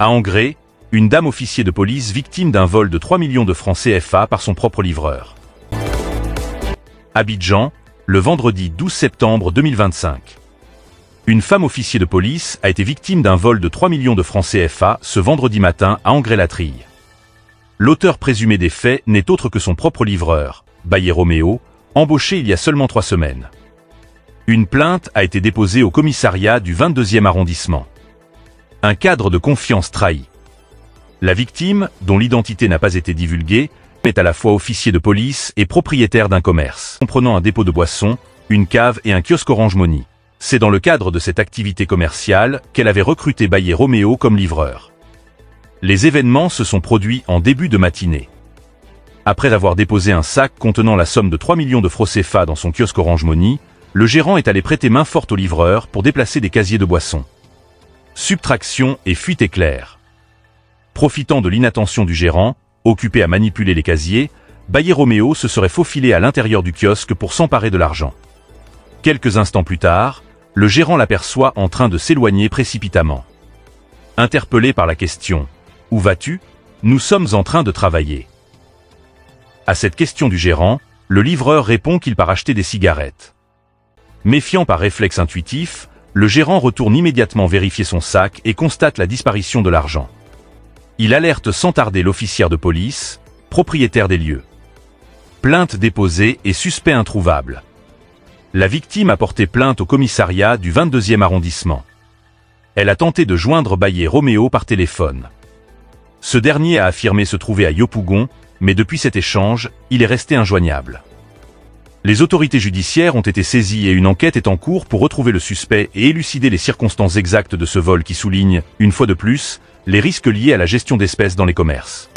À Angré, une dame officier de police victime d'un vol de 3 millions de francs CFA par son propre livreur. Abidjan, le vendredi 12 septembre 2025. Une femme officier de police a été victime d'un vol de 3 millions de francs CFA ce vendredi matin à Angré-la-Trille. L'auteur présumé des faits n'est autre que son propre livreur, Bayer Roméo, embauché il y a seulement 3 semaines. Une plainte a été déposée au commissariat du 22e arrondissement. Un cadre de confiance trahi. La victime, dont l'identité n'a pas été divulguée, est à la fois officier de police et propriétaire d'un commerce, comprenant un dépôt de boissons, une cave et un kiosque Orange Money. C'est dans le cadre de cette activité commerciale qu'elle avait recruté Bayer Roméo comme livreur. Les événements se sont produits en début de matinée. Après avoir déposé un sac contenant la somme de 3 millions de francs CFA dans son kiosque Orange Money, le gérant est allé prêter main forte au livreur pour déplacer des casiers de boissons. Subtraction et fuite éclair. Profitant de l'inattention du gérant, occupé à manipuler les casiers, Bayer Roméo se serait faufilé à l'intérieur du kiosque pour s'emparer de l'argent. Quelques instants plus tard, le gérant l'aperçoit en train de s'éloigner précipitamment. Interpellé par la question « Où vas-tu ? Nous sommes en train de travailler ». À cette question du gérant, le livreur répond qu'il part acheter des cigarettes. Méfiant par réflexe intuitif, le gérant retourne immédiatement vérifier son sac et constate la disparition de l'argent. Il alerte sans tarder l'officière de police, propriétaire des lieux. Plainte déposée et suspect introuvable. La victime a porté plainte au commissariat du 22e arrondissement. Elle a tenté de joindre Bayer Roméo par téléphone. Ce dernier a affirmé se trouver à Yopougon, mais depuis cet échange, il est resté injoignable. Les autorités judiciaires ont été saisies et une enquête est en cours pour retrouver le suspect et élucider les circonstances exactes de ce vol qui souligne, une fois de plus, les risques liés à la gestion d'espèces dans les commerces.